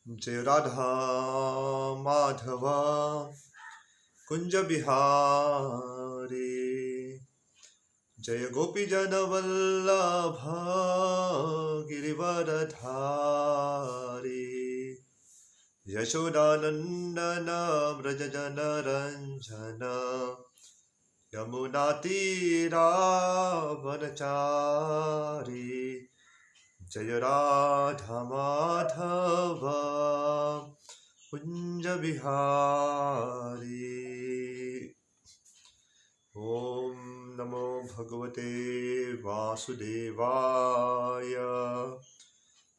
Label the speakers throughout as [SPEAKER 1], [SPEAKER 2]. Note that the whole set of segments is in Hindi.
[SPEAKER 1] जय राधा माधव कुंज बिहारी। जय गोपी जन वल्लभ गिरिवरधारी। यशोदानंदन व्रज जन रंजन यमुना तीरा वनचारी। जय राधा माधव कुंज बिहारी। ओम नमो भगवते वासुदेवाय।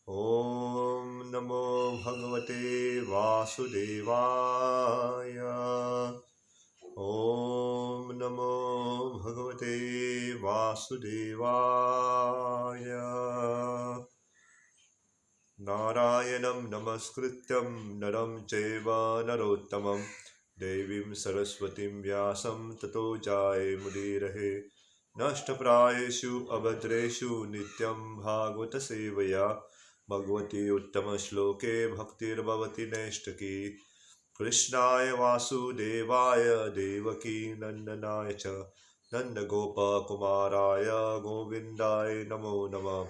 [SPEAKER 1] ओम नमो भगवते वासुदेवाय। ओम नमो भगवते वासुदेवाय। नारायणं नमस्कृत्यं नरं चैव नरोत्तमं देवीं सरस्वतीं व्यासं ततो जयमुदीरये। नष्टप्रायेषु अभद्रेषु नित्यं भागवत सेवया भगवती उत्तमश्लोके भक्तिर्भवति नैष्ठकी। कृष्णाय वासुदेवाय देवकी नन्दनाय च नन्दगोपकुमाराय गोविन्दाय नमो नमः।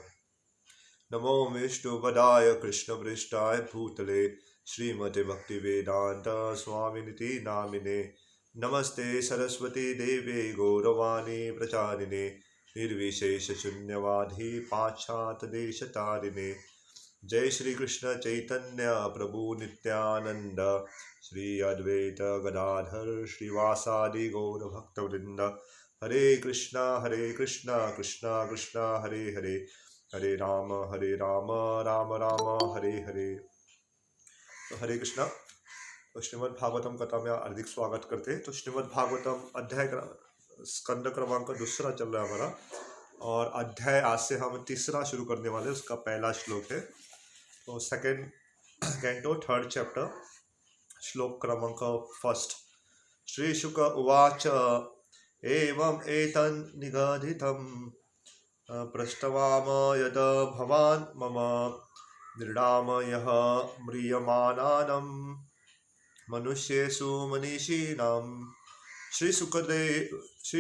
[SPEAKER 1] नमो विष्णुपदाय कृष्णपृष्ठाय भूतले श्रीमते भक्तिवेदांत स्वामिनिति नामिने। नमस्ते सरस्वती देवे गौरवाणी प्रचारिणे निर्विशेष शून्यवादी पाश्चात्देशतारिणे। जय श्री कृष्ण चैतन्य प्रभु नित्यानंद श्री अद्वैत गदाधर श्रीवासादि गौर भक्तवृंद। हरे कृष्णा कृष्णा कृष्णा हरे हरे, हरे राम राम राम हरे हरे। तो हरे कृष्णा। तो श्रीमद् भागवतम कथा में हार्दिक स्वागत करते हैं। तो श्रीमद् भागवतम अध्याय स्कंद क्रमांक दूसरा चल रहा है हमारा, और अध्याय आज से हम तीसरा शुरू करने वाले। उसका पहला श्लोक है तो सेकेंड कैंटो थर्ड चैप्टर श्लोक क्रमांक फर्स्ट। श्री शुक उवाच एवं एतन् निगदितं पृष्टवाम यद भवान् मम निर्णामयः म्रियमाणानां मनुष्येषु मनीषिणां। Shri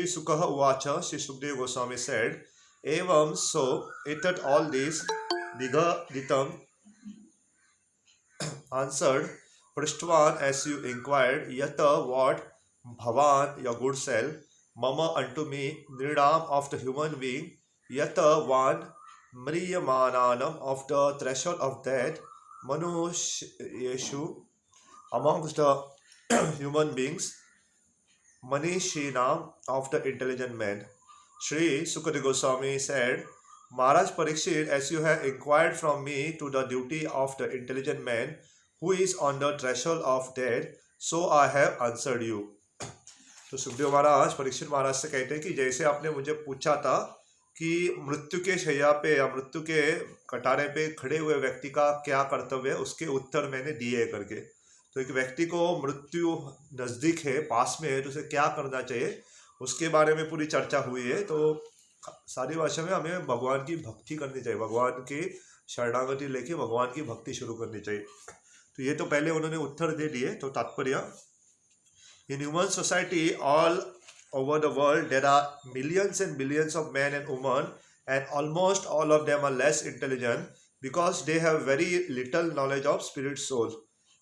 [SPEAKER 1] Sukha uvacha, Sri Sukadeva Goswami said, evam, so, etat, all this, Nigaditam answered, Prishtvan, as you inquired, Yata, what, Bhavan, your good self, Mama, unto me, Nridam, of the human being, Yata, one, Mriyamananam, of the threshold of death, Manusheshu, amongst the human beings, Manishinam, of the intelligent man. Sri Sukadeva Goswami said, Maharaj Parikshit, as you have inquired from me to the duty of the intelligent man who is on the threshold of death, so I have answered you. तो सुखदेव महाराज परीक्षित महाराज से कहते हैं कि जैसे आपने मुझे पूछा था कि मृत्यु के शैया पे या मृत्यु के कटारे पे खड़े हुए व्यक्ति का क्या कर्तव्य है, उसके उत्तर मैंने दिए करके। तो एक व्यक्ति को मृत्यु नज़दीक है, पास में है, तो उसे क्या करना चाहिए उसके बारे में पूरी चर्चा हुई है। तो सारी भाषा में हमें भगवान की भक्ति करनी चाहिए, भगवान की शरणागति लेके भगवान की भक्ति शुरू करनी चाहिए। तो ये तो पहले उन्होंने उत्तर दे दिए। तो तात्पर्य, in human society all over the world there are millions and billions of men and women, and almost all of them are less intelligent because they have very little knowledge of spirit soul.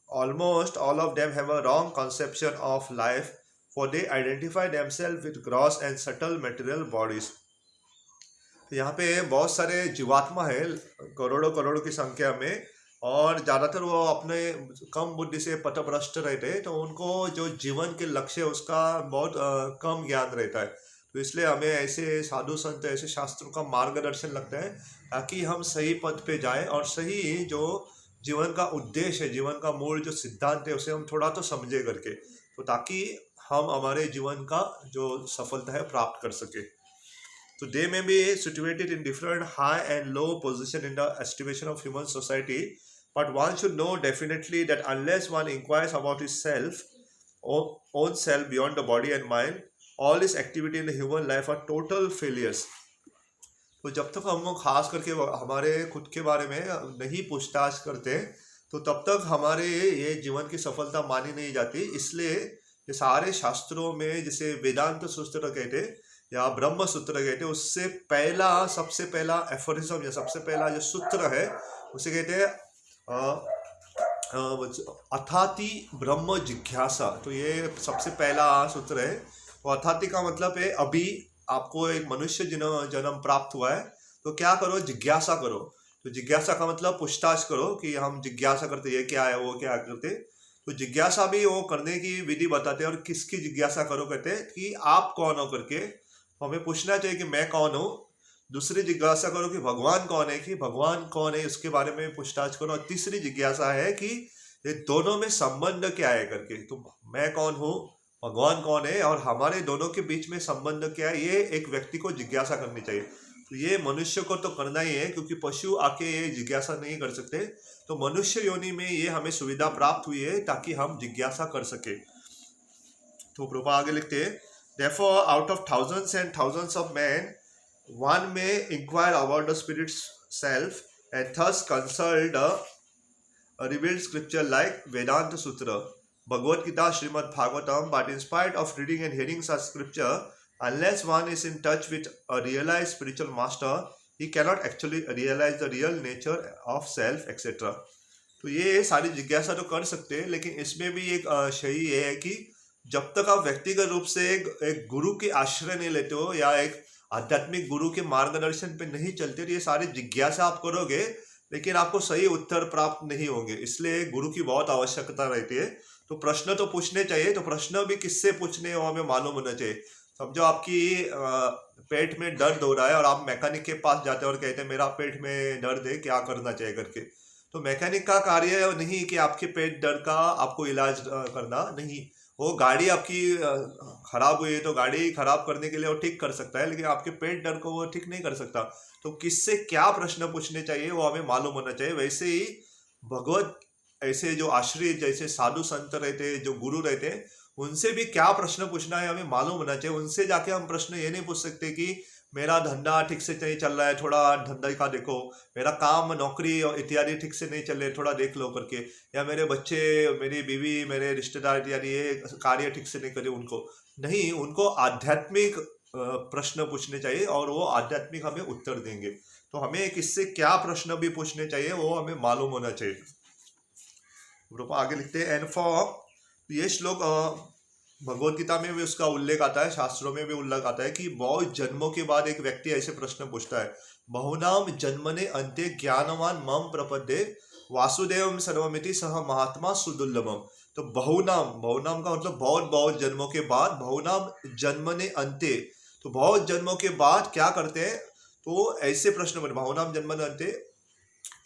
[SPEAKER 1] Almost all of them have a wrong conception of life, for they identify themselves with gross and subtle material bodies. तो यहाँ पे बहुत सारे जीवात्मा है, करोड़ों करोड़ों की संख्या में, और ज़्यादातर वो अपने कम बुद्धि से पथभ्रष्ट रहते हैं। तो उनको जो जीवन के लक्ष्य है उसका बहुत कम ज्ञान रहता है। तो इसलिए हमें ऐसे साधु संत, ऐसे शास्त्रों का मार्गदर्शन लगता है ताकि हम सही पथ पे जाएं और सही जो जीवन का उद्देश्य है, जीवन का मूल जो सिद्धांत है, उसे हम थोड़ा तो समझे करके, तो ताकि हम हमारे जीवन का जो सफलता है प्राप्त कर सके। So they may be situated in different high and low position in the estimation of human society, but one should know definitely that unless one inquires about his self, own self beyond the body and mind, all his activity in the human life are total failures. तो जब तक हम खास करके हमारे खुद के बारे में नहीं पूछताछ करते, तो तब तक हमारे ये जीवन की सफलता मानी नहीं जाती। इसलिए ये सारे शास्त्रों में, जिसे वेदांत सूत्र कहते या ब्रह्म सूत्र कहते, उससे पहला, सबसे पहला एफोरिज्म या सबसे पहला जो सूत्र है उसे कहते हैं अथाति ब्रह्म जिज्ञासा। तो ये सबसे पहला सूत्र है। तो अथाति का मतलब है अभी आपको एक मनुष्य जन्म प्राप्त हुआ है तो क्या करो, जिज्ञासा करो। तो जिज्ञासा का मतलब पूछताछ करो कि हम जिज्ञासा करते, ये क्या है वो क्या करते। तो जिज्ञासा भी वो करने की विधि बताते हैं। और किसकी जिज्ञासा करो कहते हैं कि आप कौन हो करके हमें पूछना चाहिए कि मैं कौन हूँ। दूसरी जिज्ञासा करो कि भगवान कौन है, कि भगवान कौन है उसके बारे में पूछताछ करो। और तीसरी जिज्ञासा है कि ये दोनों में संबंध क्या है करके। तो मैं कौन हूँ, भगवान कौन है और हमारे दोनों के बीच में संबंध क्या है, ये एक व्यक्ति को जिज्ञासा करनी चाहिए। तो ये मनुष्य को तो करना ही है, क्योंकि पशु आके ये जिज्ञासा नहीं कर सकते। तो मनुष्य योनि में ये हमें सुविधा प्राप्त हुई है ताकि हम जिज्ञासा कर सके। तो प्रभा आगे लिखते हैं, therefore out of thousands and thousands of men one may inquire about the spirit's self and thus consult a revealed scripture like Vedanta Sutra, Bhagavad Gita, Srimad Bhagavatam. But in spite of reading and hearing such scripture, unless one is in touch with a realized spiritual master, he cannot actually realize the real nature of self, etc. तो ये सारी जिज्ञासा तो कर सकते हैं, लेकिन इसमें भी एक सही ये है कि जब तक आप व्यक्तिगत रूप से एक गुरु के आश्रय नहीं लेते हो या एक आध्यात्मिक गुरु के मार्गदर्शन पे नहीं चलते, तो ये सारी जिज्ञासा आप करोगे लेकिन आपको सही उत्तर प्राप्त नहीं होंगे। इसलिए गुरु की बहुत आवश्यकता रहती है। तो प्रश्न तो पूछने चाहिए। तो प्रश्न भी किससे पूछने वो हमें मालूम होना चाहिए। समझो आपकी पेट में दर्द हो रहा है और आप मैकेनिक के पास जाते हैं और कहते हैं मेरा पेट में दर्द है, क्या करना चाहिए करके। तो मैकेनिक का कार्य नहीं कि आपके पेट दर्द का आपको इलाज करना, नहीं। वो गाड़ी आपकी खराब हुई है तो गाड़ी खराब करने के लिए वो ठीक कर सकता है, लेकिन आपके पेट दर्द को वो ठीक नहीं कर सकता। तो किससे क्या प्रश्न पूछने चाहिए वो हमें मालूम होना चाहिए। वैसे ही भगवत ऐसे जो आश्रित, जैसे साधु संत रहते, जो गुरु रहते, उनसे भी क्या प्रश्न पूछना है हमें मालूम होना चाहिए। उनसे जाके हम प्रश्न ये नहीं पूछ सकते कि मेरा धंधा ठीक से नहीं चल रहा है, थोड़ा धंधा का देखो, मेरा काम नौकरी और इत्यादि ठीक से नहीं चल रहे, थोड़ा देख लो करके, या मेरे बच्चे, मेरी बीवी, मेरे रिश्तेदार इत्यादि ये कार्य ठीक से नहीं करे, उनको नहीं, उनको आध्यात्मिक प्रश्न पूछने चाहिए और वो आध्यात्मिक हमें उत्तर देंगे। तो हमें किससे क्या प्रश्न भी पूछने चाहिए वो हमें मालूम होना चाहिए। रूपा आगे लिखते हैं, एंड फॉर ये श्लोक भगवत गीता में भी उसका उल्लेख आता है, शास्त्रों में भी उल्लेख आता है कि बहुत जन्मों के बाद एक व्यक्ति ऐसे प्रश्न पूछता है, बहुनाम जन्मने अंत्य ज्ञानवान मम प्रपद्ये वासुदेवम सर्वमिति सह महात्मा सुदुर्लभम। तो बहुनाम का मतलब बहुत बहुत जन्मों के बाद, बहुनाम जन्मने अंत्य, तो बहुत जन्मों के बाद क्या करते हैं, तो ऐसे प्रश्न पर बहुनाम जन्मने अंत्य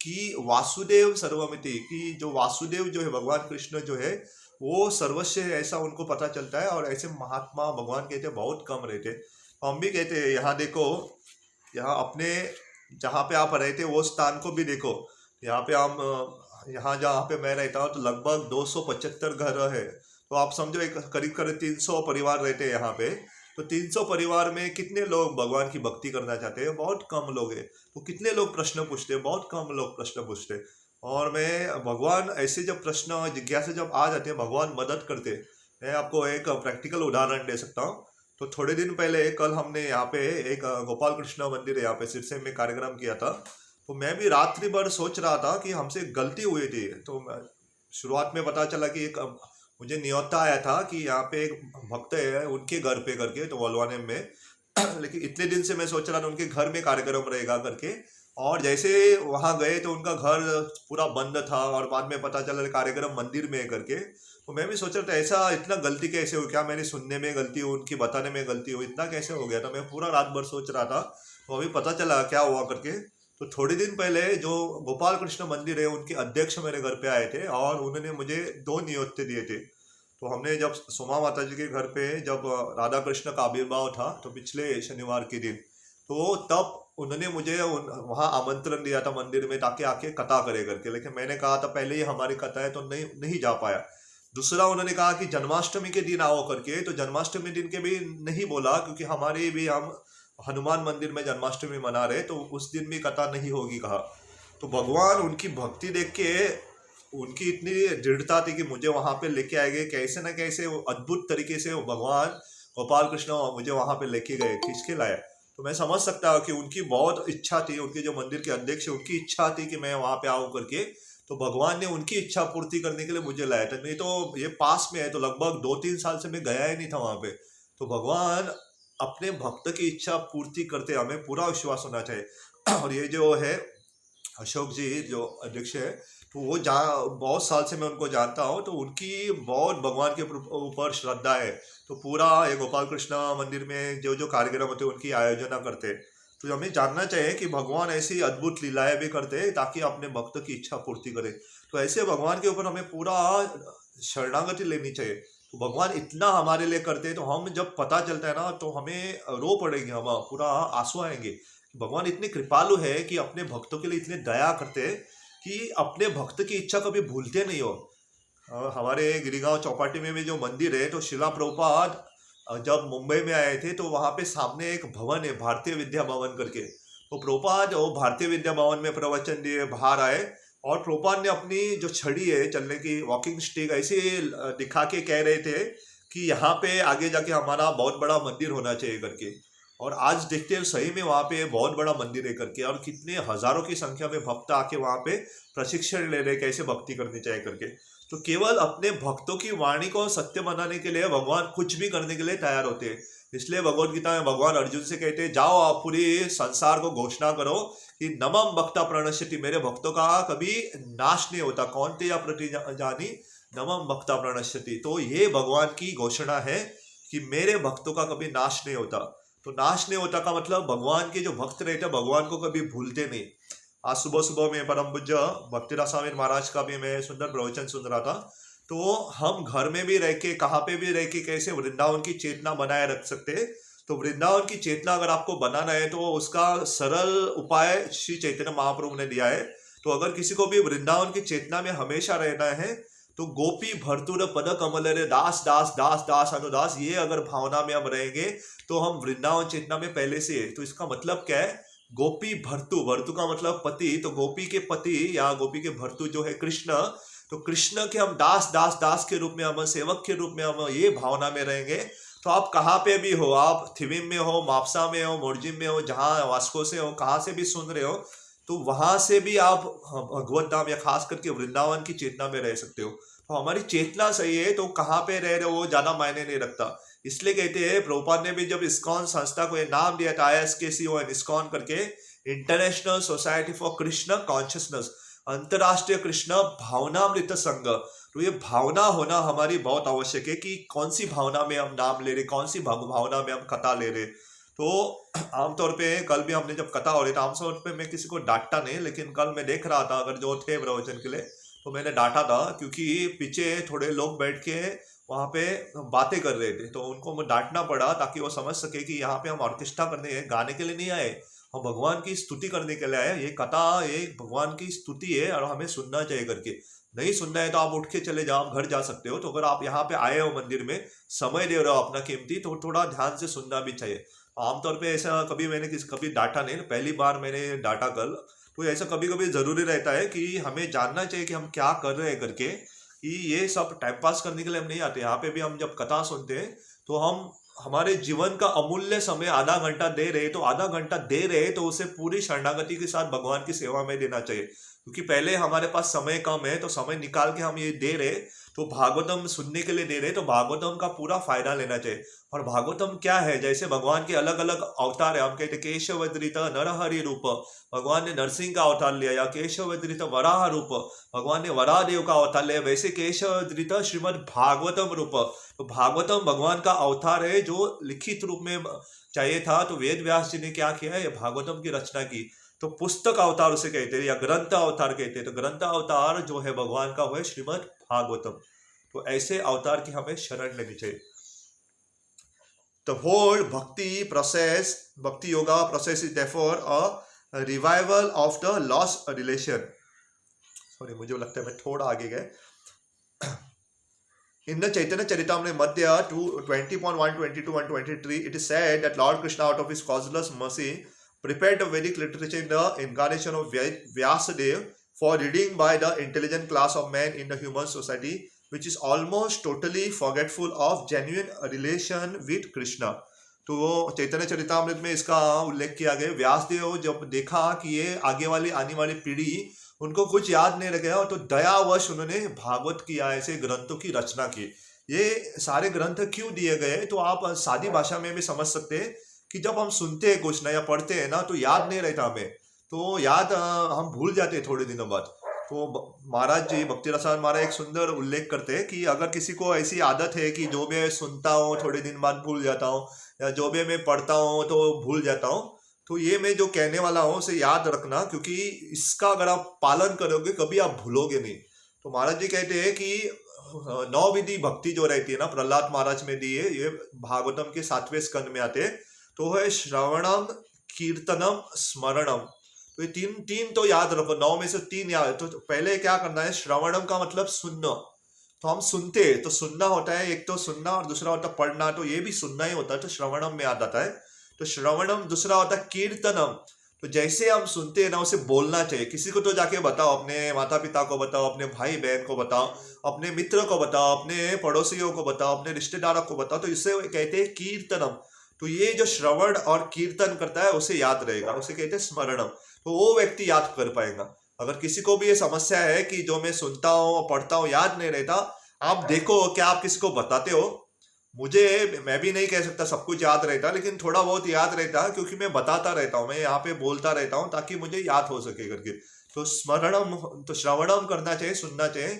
[SPEAKER 1] कि वासुदेव सर्वमिति, कि जो वासुदेव जो है, भगवान कृष्ण जो है वो सर्वस्व है, ऐसा उनको पता चलता है। और ऐसे महात्मा भगवान कहते हैं बहुत कम रहते। हम भी कहते हैं, यहाँ देखो, यहाँ अपने जहाँ पे आप रहते वो स्थान को भी देखो। यहाँ पे हम, यहाँ जहाँ पे मैं रहता हूँ तो लगभग 275 घर है। तो आप समझो एक करीब करीब 300 परिवार रहते हैं यहाँ पे। तो 300 परिवार में कितने लोग भगवान की भक्ति करना चाहते हैं? बहुत कम लोग हैं। तो कितने लोग प्रश्न पूछते हैं? बहुत कम लोग प्रश्न पूछते हैं। और मैं भगवान ऐसे जब प्रश्न जिज्ञासा जब आ जाते हैं, भगवान मदद करते हैं। मैं आपको एक प्रैक्टिकल उदाहरण दे सकता हूँ। तो थोड़े दिन पहले, कल हमने यहाँ पे एक गोपाल कृष्ण मंदिर है यहाँ पे सिरसे में कार्यक्रम किया था। तो मैं भी रात्रि भर सोच रहा था कि हमसे गलती हुई थी। तो शुरुआत में पता चला कि एक मुझे न्योता आया था कि यहाँ पे एक भक्त है उनके घर पे करके, तो वलवाने में लेकिन इतने दिन से मैं सोच रहा था उनके घर में कार्यक्रम रहेगा करके। और जैसे वहाँ गए तो उनका घर पूरा बंद था और बाद में पता चला कार्यक्रम मंदिर में है करके। तो मैं भी सोच रहा था ऐसा इतना गलती कैसे हो, क्या मेरी सुनने में गलती हो, उनकी बताने में गलती हो, इतना कैसे हो गया था। मैं पूरा रात भर सोच रहा था। तो अभी पता चला क्या हुआ करके। तो थोड़े दिन पहले जो गोपाल कृष्ण मंदिर है उनके अध्यक्ष मेरे घर पे आए थे और उन्होंने मुझे 2 न्योते दिए थे। तो हमने जब सोमा माता जी के घर पे जब राधा कृष्ण का आविर्भाव था, तो पिछले शनिवार के दिन, तो तब उन्होंने मुझे वहाँ आमंत्रण दिया था मंदिर में ताकि आके कथा करे करके। लेकिन मैंने कहा था पहले ही हमारी कथा है तो नहीं जा पाया। दूसरा उन्होंने कहा कि जन्माष्टमी के दिन आओ करके। तो जन्माष्टमी दिन के भी नहीं बोला, क्योंकि हमारे भी हम हनुमान मंदिर में जन्माष्टमी मना रहे, तो उस दिन भी कथा नहीं होगी कहा। तो भगवान उनकी भक्ति देख के उनकी इतनी दृढ़ता थी कि मुझे वहां पे लेके आएंगे, कैसे ना कैसे वो अद्भुत तरीके से वो भगवान गोपाल कृष्ण मुझे वहां पे लेके गए, खींच के लाए। तो मैं समझ सकता हूँ कि उनकी बहुत इच्छा थी, उनके जो मंदिर के अध्यक्ष है उनकी इच्छा थी कि मैं वहां पे आऊं करके। तो भगवान ने उनकी इच्छा पूर्ति करने के लिए मुझे लाया था, नहीं तो ये पास में है, तो लगभग 2-3 साल से मैं गया ही नहीं था वहां पे। तो भगवान अपने भक्त की इच्छा पूर्ति करते, हमें पूरा विश्वास होना चाहिए। और ये जो है अशोक जी जो अध्यक्ष है, तो वो बहुत साल से मैं उनको जानता हूँ, तो उनकी बहुत भगवान के ऊपर श्रद्धा है। तो पूरा ये गोपाल कृष्ण मंदिर में जो जो कार्यक्रम होते हैं उनकी आयोजना करते हैं। तो हमें जानना चाहिए कि भगवान ऐसी अद्भुत लीलाएं भी करते हैं ताकि अपने भक्त की इच्छा पूर्ति करे। तो ऐसे भगवान के ऊपर हमें पूरा शरणागति लेनी चाहिए। तो भगवान इतना हमारे लिए करते हैं, तो हम जब पता चलता है ना तो हमें रो पड़ेंगे, हम पूरा आंसू आएंगे। भगवान इतने कृपालु है कि अपने भक्तों के लिए इतने दया करते हैं कि अपने भक्त की इच्छा कभी भूलते नहीं हो। हमारे गिरिगांव चौपाटी में भी जो मंदिर है, तो शिला प्रभुपाद जब मुंबई में आए थे तो वहां पे सामने एक भवन है भारतीय विद्या भवन करके। तो प्रभुपाद वो भारतीय विद्या भवन में प्रवचन दिए, बाहर आए, और प्रभुपाद ने अपनी जो छड़ी है चलने की वॉकिंग स्टिक ऐसे दिखा के कह रहे थे कि यहाँ पे आगे जाके हमारा बहुत बड़ा मंदिर होना चाहिए करके। और आज देखते हैं सही में वहाँ पे बहुत बड़ा मंदिर है करके, और कितने हजारों की संख्या में भक्त आके वहाँ पे प्रशिक्षण ले रहे कैसे भक्ति करनी चाहिए करके। तो केवल अपने भक्तों की वाणी को सत्य बनाने के लिए भगवान कुछ भी करने के लिए तैयार होते हैं। इसलिए भगवत गीता में भगवान अर्जुन से कहते हैं, जाओ आप पूरी संसार को घोषणा करो कि नमम भक्ता प्रणश्यति, मेरे भक्तों का कभी नाश नहीं होता। कौन ते या प्रतिजानी नमम भक्ता प्रणश्यति। तो ये भगवान की घोषणा है कि मेरे भक्तों का कभी नाश नहीं होता। तो नाश नहीं होता का मतलब भगवान के जो भक्त रहते हैं भगवान को कभी भूलते नहीं। आज सुबह सुबह में परम पूज्य भक्तिराज स्वामी महाराज का भी मैं सुंदर प्रवचन सुन रहा था। तो हम घर में भी रह के, कहाँ पे भी रह के कैसे वृंदावन की चेतना बनाए रख सकते हैं। तो वृंदावन की चेतना अगर आपको बनाना है तो उसका सरल उपाय श्री चैतन्य महाप्रभु ने दिया है। तो अगर किसी को भी वृंदावन की चेतना में हमेशा रहना है तो गोपी भर्तुर पद कमल रे दास दास दास दास अनुदास, ये अगर भावना में हम रहेंगे तो हम वृंदावन चेतना में पहले से है। तो इसका मतलब क्या है, गोपी भर्तु, भर्तु का मतलब पति, तो गोपी के पति या गोपी के भर्तु जो है कृष्ण, तो कृष्ण के हम दास दास दास के रूप में, हम सेवक के रूप में हम ये भावना में रहेंगे। तो आप कहाँ पे भी हो, आप थिविम में हो, मापसा में हो, मोरजिम में हो, जहाँ वास्को से हो, कहाँ से भी सुन रहे हो, तो वहां से भी आप भगवत धाम या खास करके वृंदावन की चेतना में रह सकते हो। तो हमारी चेतना सही है तो कहाँ पे रह रहे हो वो ज्यादा मायने नहीं रखता। इसलिए कहते हैं, प्रभुपाद ने भी जब इस्कॉन संस्था को ये नाम दिया था ISKCO इस्कॉन करके, international society for Krishna consciousness, अंतरराष्ट्रीय कृष्ण भावनामृत संघ। तो ये भावना होना हमारी बहुत आवश्यक है कि कौन सी भावना में हम नाम ले रहे, कौन सी भावना में हम कथा ले रहे। तो आमतौर पे कल भी हमने जब कथा हो रही था, आमतौर पे मैं किसी को डांटता नहीं, लेकिन कल मैं देख रहा था अगर जो थे प्रवचन के लिए, तो मैंने डांटा था क्योंकि पीछे थोड़े लोग बैठ के वहाँ पे बातें कर रहे थे। तो उनको मैं डांटना पड़ा ताकि वो समझ सके कि यहाँ पे हम ऑर्केस्ट्रा करने, गाने के लिए नहीं आए, हम भगवान की स्तुति करने के लिए आए। ये कथा एक भगवान की स्तुति है और हमें सुनना चाहिए करके। नहीं सुनना है तो आप उठ के चले जाओ, आप घर जा सकते हो। तो अगर आप यहाँ पे आए हो मंदिर में, समय दे रहे हो अपना कीमती, तो थोड़ा ध्यान से सुनना भी चाहिए। आमतौर पे ऐसा कभी मैंने कभी डांटा नहीं, पहली बार मैंने डांटा कल। तो ऐसा कभी कभी जरूरी रहता है कि हमें जानना चाहिए कि हम क्या कर रहे हैं करके, कि ये सब टाइम पास करने के लिए हम नहीं आते। यहाँ पे भी हम जब कथा सुनते हैं तो हम हमारे जीवन का अमूल्य समय आधा घंटा दे रहे, तो आधा घंटा दे रहे तो उसे पूरी शरणागति के साथ भगवान की सेवा में देना चाहिए। क्योंकि पहले हमारे पास समय कम है, तो समय निकाल के हम ये दे रहे, तो भागवतम सुनने के लिए दे रहे, तो भागवतम का पूरा फायदा लेना चाहिए। और भागवतम क्या है, जैसे भगवान के अलग अलग अवतार है, हम कहते केशवद्रित नरहरि रूप, भगवान ने नरसिंह का अवतार लिया, या केशवद्रित वराह रूप, भगवान ने वराह देव का अवतार लिया, वैसे केशवद्रित श्रीमद भागवतम रूप। तो भागवतम भगवान का अवतार है जो लिखित रूप में चाहिए था, तो वेद व्यास जी ने क्या किया है, भागवतम की रचना की। तो पुस्तक अवतार उसे कहते हैं या ग्रंथ अवतार कहते हैं। तो ग्रंथ अवतार जो है भगवान का, वो है श्रीमद भागवतम। तो ऐसे अवतार की हमें शरण लेनी चाहिए। The whole bhakti yoga process is therefore a revival of the lost relation. Sorry, मुझे लगता है मैं थोड़ा आगे गए। In the Chaitanya Charitamrita Madhya 20.1, 22 and 23, it is said that Lord Krishna, out of his causeless mercy, prepared the Vedic literature in the incarnation of Vyasadeva for reading by the intelligent class of men in the human society which is almost totally forgetful of genuine relation with Krishna. तो वो चैतन्य चरितामृत में इसका उल्लेख किया गया। व्यासदेव जब देखा कि ये आगे वाली आने वाली पीढ़ी उनको कुछ याद नहीं रह गया, तो दयावश उन्होंने भागवत की ऐसे ग्रंथों की रचना की। ये सारे ग्रंथ क्यों दिए गए, तो आप सादी भाषा में भी समझ सकते हैं कि जब हम सुनते हैं कुछ ना या पढ़ते हैं ना, तो याद नहीं रहता हमें, तो याद हम भूल जाते हैं थोड़े दिनों बाद। तो महाराज जी भक्ति रसायन महाराज एक सुंदर उल्लेख करते हैं कि अगर किसी को ऐसी आदत है कि जो भी मैं सुनता हूँ थोड़े दिन बाद भूल जाता हूँ, या जो भी मैं पढ़ता हूँ तो भूल जाता हूँ, तो ये मैं जो कहने वाला हूँ उसे याद रखना, क्योंकि इसका अगर आप पालन करोगे कभी आप भूलोगे नहीं। तो महाराज जी कहते हैं कि 9 विधि भक्ति जो रहती है ना, प्रहलाद महाराज में दी है, ये भागवतम के 7वें स्कंद में आते हैं। तो है श्रवणम, कीर्तनम, स्मरणम। तो ये तीन तो याद रखो, 9 में से 3 याद। तो पहले क्या करना है, श्रवणम का मतलब सुनना। तो हम सुनते हैं, तो सुनना होता है, एक तो सुनना और दूसरा होता है पढ़ना, तो ये भी सुनना ही होता है, तो श्रवणम में याद आता है। तो श्रवणम, दूसरा होता है कीर्तनम। तो जैसे हम सुनते हैं ना उसे बोलना चाहिए। किसी को तो जाके बताओ, अपने माता पिता को बताओ, अपने भाई बहन को बताओ, अपने मित्र को बताओ, अपने पड़ोसियों को बताओ, अपने रिश्तेदारों को बताओ, तो इससे कहते हैं कीर्तनम। तो ये जो श्रवण और कीर्तन करता है उसे याद रहेगा, उसे कहते हैं स्मरणम। तो वो व्यक्ति याद कर पाएगा। अगर किसी को भी ये समस्या है कि जो मैं सुनता हूँ पढ़ता हूँ याद नहीं रहता, आप देखो क्या आप किसी को बताते हो। मुझे, मैं भी नहीं कह सकता सब कुछ याद रहता, लेकिन थोड़ा बहुत याद रहता है, क्योंकि मैं बताता रहता हूँ, मैं यहाँ पे बोलता रहता हूँ ताकि मुझे याद हो सके करके। तो स्मरणम, तो श्रवणम करना चाहिए, सुनना चाहिए,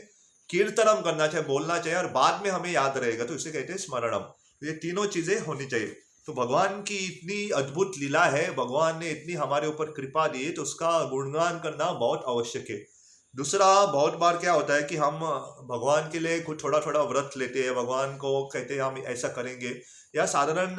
[SPEAKER 1] कीर्तनम करना चाहिए, बोलना चाहिए, और बाद में हमें याद रहेगा, तो इसे कहते हैं स्मरणम। तो ये तीनों चीजें होनी चाहिए। तो भगवान की इतनी अद्भुत लीला है, भगवान ने इतनी हमारे ऊपर कृपा दी है, तो उसका गुणगान करना बहुत आवश्यक है। दूसरा, बहुत बार क्या होता है कि हम भगवान के लिए कुछ थोड़ा थोड़ा व्रत लेते हैं, भगवान को कहते हैं हम ऐसा करेंगे, या साधारण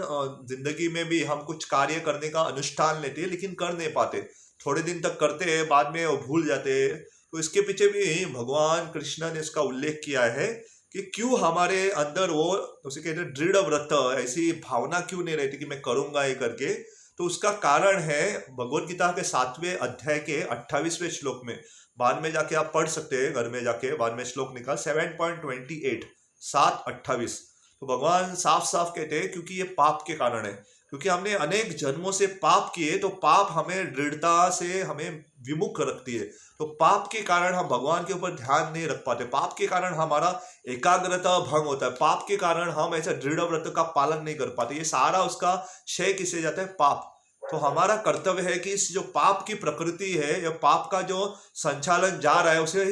[SPEAKER 1] जिंदगी में भी हम कुछ कार्य करने का अनुष्ठान लेते हैं, लेकिन कर नहीं पाते, थोड़े दिन तक करते हैं, बाद में वो भूल जाते हैं। तो इसके पीछे भी भगवान कृष्ण ने इसका उल्लेख किया है कि क्यों हमारे अंदर वो, उसे कहते हैं दृढ़ व्रत, ऐसी भावना क्यों नहीं रहती कि मैं करूंगा ये करके। तो उसका कारण है भगवत गीता के 7वें अध्याय के 28वें श्लोक में। बाद में जाके आप पढ़ सकते हैं, घर में जाके बाद में श्लोक निकाल, 7.28, 7:28। तो भगवान साफ साफ कहते हैं क्योंकि ये पाप के कारण है, क्योंकि हमने अनेक जन्मों से पाप किए, तो पाप हमें दृढ़ता से हमें विमुख रखती है। तो पाप के कारण हम भगवान के ऊपर ध्यान नहीं रख पाते, पाप के कारण हमारा एकाग्रता भंग होता है, पाप के कारण हम ऐसा दृढ़ व्रत का पालन नहीं कर पाते। ये सारा उसका क्षय किसे जाता है, पाप। तो हमारा कर्तव्य है कि इस जो पाप की प्रकृति है या पाप का जो संचालन जा रहा है उसे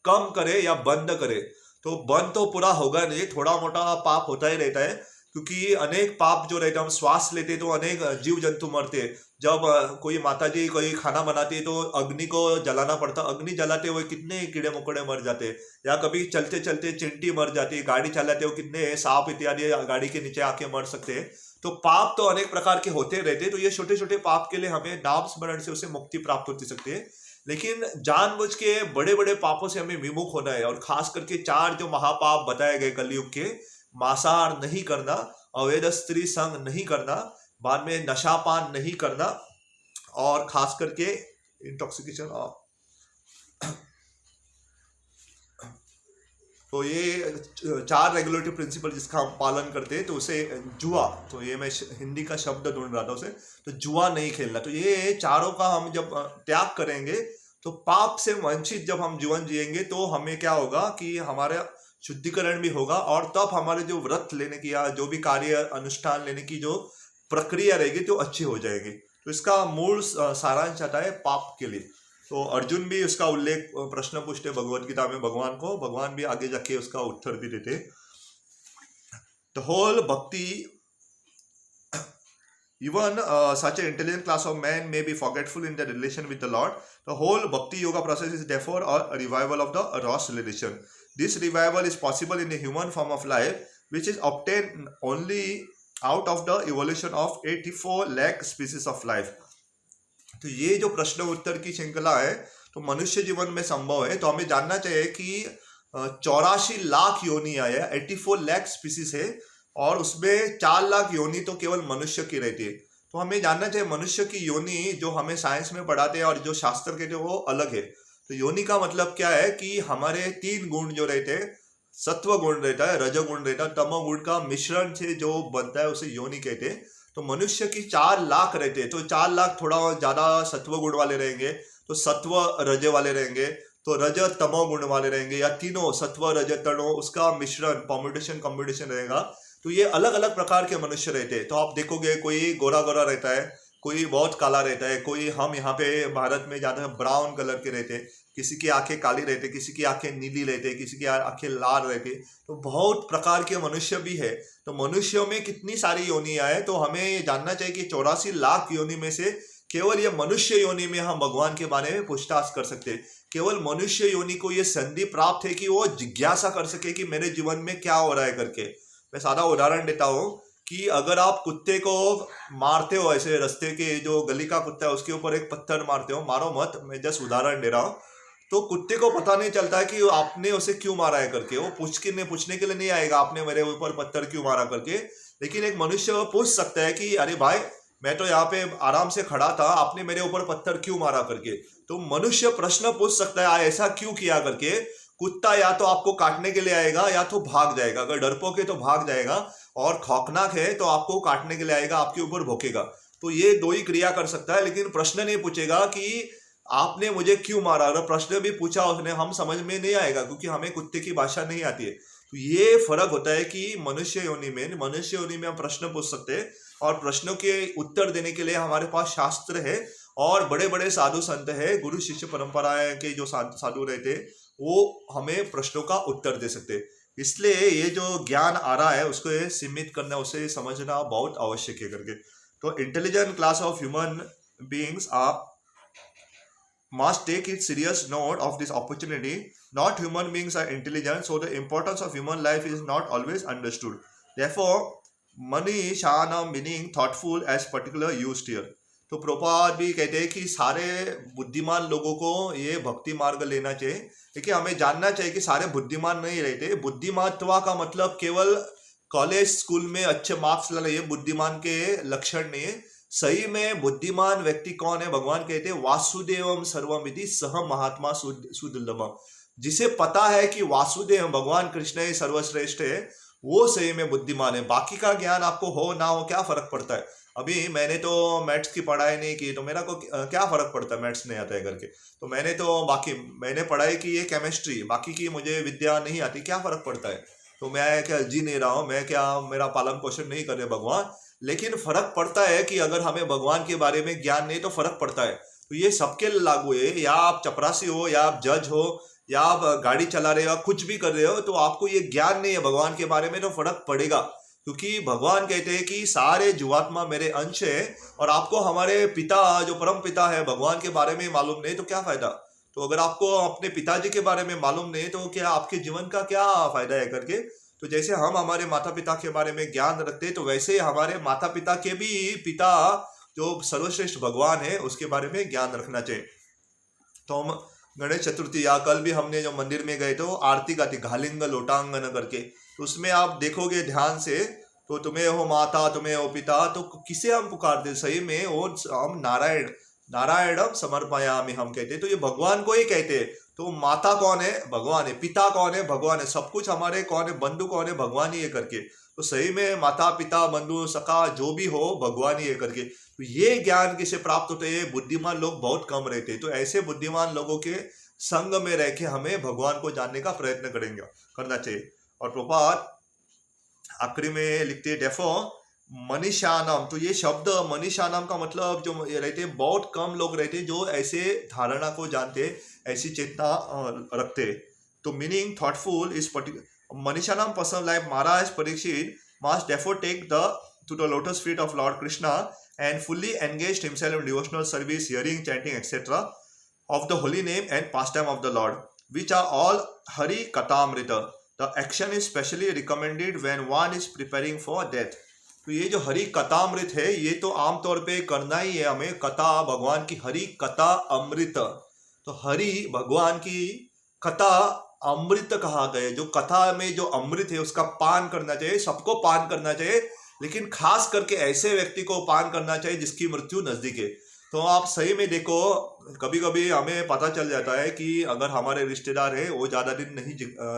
[SPEAKER 1] कम करे या बंद करे। तो बंद तो पूरा होगा नहीं, थोड़ा मोटा पाप होता ही रहता है, क्योंकि अनेक पाप जो रहते हैं, हम श्वास लेते तो अनेक जीव जंतु मरते हैं। जब कोई माताजी कोई खाना बनाती है तो अग्नि को जलाना पड़ता, अग्नि जलाते हुए कितने कीड़े मकोड़े मर जाते हैं, या कभी चलते चलते चिंटी मर जाती है, गाड़ी चलाते हुए कितने सांप इत्यादि गाड़ी के नीचे आके मर सकते हैं। तो पाप तो अनेक प्रकार के होते रहते हैं। तो ये छोटे छोटे पाप के लिए हमें नाम स्मरण से उसे मुक्ति प्राप्त होती सकती है, लेकिन जानबूझ के बड़े बड़े पापों से हमें विमुख होना है। और खास करके 4 जो महापाप बताए गए कलयुग के, मांसाहार नहीं करना, अवैध स्त्री संग नहीं करना, बाद में नशापान नहीं करना, और खास करके इंटॉक्सिकेशन। तो ये 4 रेगुलेटरी प्रिंसिपल जिसका हम पालन करते हैं, तो उसे जुआ, तो ये मैं हिंदी का शब्द ढूंढ रहा था उसे, तो जुआ नहीं खेलना। तो ये चारों का हम जब त्याग करेंगे, तो पाप से वंचित जब हम जीवन जिएंगे, तो हमें क्या होगा कि हमारा शुद्धिकरण भी होगा, और तब हमारे जो व्रत लेने की या जो भी कार्य अनुष्ठान लेने की जो प्रक्रिया रहेगी तो अच्छी हो जाएगी। तो इसका मूल सारांश आता है पाप के लिए। तो अर्जुन भी उसका उल्लेख, प्रश्न पूछते भगवत गीता में भगवान को, भगवान भी आगे जाके उसका उत्तर भी देते। द होल भक्ति, even such an intelligent class of men may be forgetful in their relation with the Lord. The whole bhakti yoga process is therefore a revival of the Ross relation. This revival is possible in the human form of life, which is obtained only out of the evolution of 84 lakh species of life. तो ये जो प्रश्न उत्तर की श्रृंखला है, तो मनुष्य जीवन में संभव है। तो हमें जानना चाहिए कि 84 लाख योनि आया, 84 लाख स्पीसीज है, और उसमें 4 लाख योनि तो केवल मनुष्य की रहती है। तो हमें जानना चाहिए मनुष्य की योनि जो हमें साइंस में पढ़ाते हैं और जो शास्त्र के जो वो अलग है। तो योनि का मतलब क्या है कि हमारे 3 गुण जो रहते हैं, सत्व गुण रहता है, रजोगुण रहता है, तमोगुण का मिश्रण से जो बनता है उसे योनि कहते हैं। तो मनुष्य की 4 लाख रहते हैं, तो 4 लाख थोड़ा ज्यादा सत्व गुण वाले रहेंगे, तो सत्व रज वाले रहेंगे, तो रज तमो गुण वाले रहेंगे, या तीनों सत्व रज तमो उसका मिश्रण कॉम्बिनेशन रहेगा। तो ये अलग अलग प्रकार के मनुष्य रहते हैं। तो आप देखोगे कोई गोरा गोरा रहता है, कोई बहुत काला रहता है, कोई हम यहाँ पे भारत में ज्यादा ब्राउन कलर के रहते हैं, किसी की आंखें काली रहती है, किसी की आंखें नीली रहती है, किसी की आंखें लाल रहती है। तो बहुत प्रकार के मनुष्य भी है। तो मनुष्यों में कितनी सारी योनियां है, तो हमें ये जानना चाहिए कि 84 लाख योनि में से केवल ये मनुष्य योनि में हम भगवान के बारे में पूछताछ कर सकते हैं। केवल मनुष्य योनि को ये संधि प्राप्त है कि वो जिज्ञासा कर सके कि मेरे जीवन में क्या हो रहा है करके। मैं सादा उदाहरण देता हूँ कि अगर आप कुत्ते को मारते हो, ऐसे रास्ते के जो गली का कुत्ता है उसके ऊपर एक पत्थर मारते हो, मारो मत, मैं जस्ट उदाहरण दे रहा हूँ, तो कुत्ते को पता नहीं चलता है कि आपने उसे क्यों मारा है करके। वो पूछने के लिए नहीं आएगा आपने मेरे ऊपर पत्थर क्यों मारा करके। लेकिन एक मनुष्य पूछ सकता है कि अरे भाई, मैं तो यहाँ पे आराम से खड़ा था, आपने मेरे ऊपर पत्थर क्यों मारा करके। तो मनुष्य प्रश्न पूछ सकता है ऐसा क्यों किया करके। कुत्ता या तो आपको काटने के लिए आएगा या तो भाग जाएगा। अगर डरपोक है तो भाग जाएगा, और खौफनाक है तो आपको काटने के लिए आएगा, आपके ऊपर भौंकेगा। तो ये 2 ही क्रिया कर सकता है, लेकिन प्रश्न नहीं पूछेगा कि आपने मुझे क्यों मारा। अगर प्रश्न भी पूछा उसने, हम समझ में नहीं आएगा क्योंकि हमें कुत्ते की भाषा नहीं आती है। तो ये फर्क होता है कि मनुष्य योनि में हम प्रश्न पूछ सकते हैं, और प्रश्नों के उत्तर देने के लिए हमारे पास शास्त्र है, और बड़े बड़े साधु संत है, गुरु शिष्य परंपराएं के जो साधु रहते हैं वो हमें प्रश्नों का उत्तर दे सकते हैं। इसलिए ये जो ज्ञान आ रहा है उसको सीमित करना, उसे समझना बहुत आवश्यक है करके। तो intelligent class of human beings are must take it serious note of this opportunity. Not human beings are intelligent, so the importance of human life is not always understood. Therefore, Manishanam meaning thoughtful as particular used here. तो प्रभुपाद भी कहते हैं कि सारे बुद्धिमान लोगों को ये भक्ति मार्ग लेना चाहिए, लेकिन हमें जानना चाहिए कि सारे बुद्धिमान नहीं रहते। बुद्धिमात्वा का मतलब केवल कॉलेज स्कूल में अच्छे मार्क्स लाना ये बुद्धिमान के लक्षण नहीं है। सही में बुद्धिमान व्यक्ति कौन है? भगवान कहते हैं वासुदेवम सर्वमिति सह महात्मा सुदुर्लभम। जिसे पता है कि वासुदेव भगवान कृष्ण ही सर्वश्रेष्ठ है, वो सही में बुद्धिमान है। बाकी का ज्ञान आपको हो ना हो क्या फर्क पड़ता है। अभी मैंने तो मैथ्स की पढ़ाई नहीं की, तो मेरा को क्या फर्क पड़ता है मैथ्स नहीं आता है करके। तो मैंने पढ़ाई की है केमिस्ट्री, बाकी की मुझे विद्या नहीं आती, क्या फर्क पड़ता है। तो मैं क्या जी नहीं रहा हूँ, मैं क्या मेरा पालन पोषण नहीं कर रहे भगवान। लेकिन फर्क पड़ता है कि अगर हमें भगवान के बारे में ज्ञान नहीं तो फर्क पड़ता है। तो ये सबके लागू है, या आप चपरासी हो, या आप जज हो, या आप गाड़ी चला रहे हो, कुछ भी कर रहे हो, तो आपको ये ज्ञान नहीं है भगवान के बारे में, तो फर्क पड़ेगा। क्योंकि भगवान कहते हैं कि सारे जीवात्मा मेरे अंश है, और आपको हमारे पिता जो परम पिता है भगवान के बारे में मालूम नहीं तो क्या फायदा। तो अगर आपको अपने पिताजी के बारे में मालूम नहीं तो क्या आपके जीवन का क्या फायदा है करके। तो जैसे हम हमारे माता पिता के बारे में ज्ञान रखते हैं, तो वैसे हमारे माता पिता के भी पिता जो सर्वश्रेष्ठ भगवान है उसके बारे में ज्ञान रखना चाहिए। तो हम गणेश चतुर्थी या कल भी हमने जो मंदिर में गए तो आरती गाती घालिंग लोटांगन करके, तो उसमें आप देखोगे ध्यान से, तो तुम्हें हो माता तुम्हें हो पिता, तो किसे हम पुकारते सही में, और हम नारायणम समर्पयामि हम कहते हैं। तो ये भगवान को ही कहते हैं। तो माता कौन है? भगवान है। पिता कौन है? भगवान है। सब कुछ हमारे कौन है? बंधु कौन है? भगवान ही है करके। तो सही में माता पिता बंधु सखा जो भी हो भगवान ही है करके। तो ये ज्ञान किसे प्राप्त होते हैं? बुद्धिमान लोग बहुत कम रहते हैं। तो ऐसे बुद्धिमान लोगों के संग में रह के हमें भगवान को जानने का प्रयत्न करना चाहिए। और प्रभुपाद आखिरी में लिखते डेफो मनीषानाम। तो ये शब्द मनीषानाम का मतलब जो रहते हैं, बहुत कम लोग रहते हैं जो ऐसे धारणा को जानते, ऐसी चेतना रखते। तो मीनिंग थॉटफुल इज पर्टिकुलर मनीषानाम person like Maharaj Parikshit must therefore take to the lotus feet of Lord Krishna and fully engaged himself in devotional service, hearing, chanting, etc. of the holy name and pastime of the Lord, which are all Hari Katamrita. The action is specially recommended when one is preparing for death. तो ये जो हरि कथामृत है ये तो आमतौर पे करना ही है हमें। कथा भगवान की, हरि कथा अमृत। तो हरि भगवान की कथा अमृत कहा गया। जो कथा में जो अमृत है उसका पान करना चाहिए, सबको पान करना चाहिए, लेकिन खास करके ऐसे व्यक्ति को पान करना चाहिए जिसकी मृत्यु नजदीक है। तो आप सही में देखो, कभी कभी हमें पता चल जाता है कि अगर हमारे रिश्तेदार है वो ज़्यादा दिन नहीं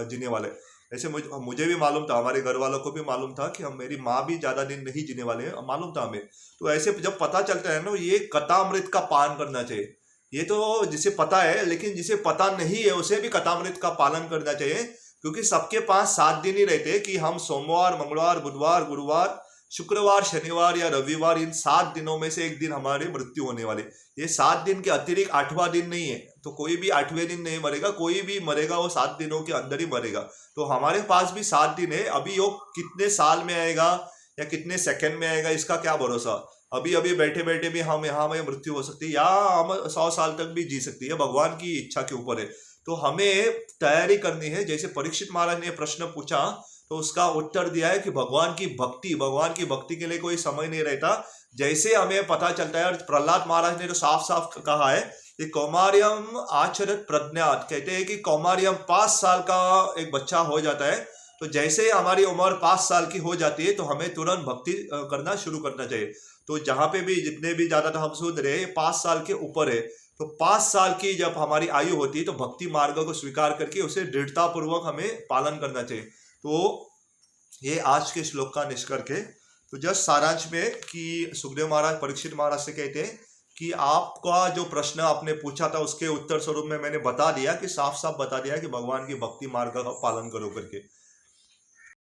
[SPEAKER 1] जीने वाले। ऐसे मुझे भी मालूम था, हमारे घर वालों को भी मालूम था कि हम मेरी माँ भी ज़्यादा दिन नहीं जीने वाले हैं, मालूम था हमें। तो ऐसे जब पता चलता है ना, ये कथामृत का पान करना चाहिए। ये तो जिसे पता है, लेकिन जिसे पता नहीं है उसे भी कथामृत का पालन करना चाहिए, क्योंकि सबके पास 7 दिन ही रहते हैं कि हम सोमवार, मंगलवार, बुधवार, गुरुवार, शुक्रवार, शनिवार या रविवार, इन 7 दिनों में से एक दिन हमारी मृत्यु होने वाली। ये 7 दिन के अतिरिक्त 8वां दिन नहीं है, तो कोई भी 8वें दिन नहीं मरेगा, कोई भी मरेगा वो 7 दिनों के अंदर ही मरेगा। तो हमारे पास भी 7 दिन है। अभी वो कितने साल में आएगा या कितने सेकंड में आएगा, इसका क्या भरोसा। अभी अभी बैठे बैठे भी हम यहाँ में मृत्यु हो सकती है, या हम 100 साल तक भी जी सकती है, भगवान की इच्छा के ऊपर है। तो हमें तैयारी करनी है। जैसे परीक्षित महाराज ने प्रश्न पूछा तो उसका उत्तर दिया है कि भगवान की भक्ति के लिए कोई समय नहीं रहता। जैसे हमें पता चलता है, और प्रहलाद महाराज ने तो साफ साफ कहा है कि कौमार्यम आचरत प्रज्ञात, कहते हैं कि कौमार्यम 5 साल का एक बच्चा हो जाता है। तो जैसे हमारी उम्र 5 साल की हो जाती है तो हमें तुरंत भक्ति करना शुरू करना चाहिए। तो जहाँ पे भी जितने भी ज्यादा हम सुन रहे हैं 5 साल के ऊपर है, तो 5 साल की जब हमारी आयु होती है तो भक्ति मार्ग को स्वीकार करके उसे दृढ़ता पूर्वक हमें पालन करना चाहिए। तो ये आज के श्लोक का निष्कर्ष है। तो जस्ट सारांश में कि सुखदेव महाराज परीक्षित महाराज से कहते हैं कि आपका जो प्रश्न आपने पूछा था उसके उत्तर स्वरूप में मैंने बता दिया, कि साफ साफ बता दिया कि भगवान की भक्ति मार्ग का पालन करो करके।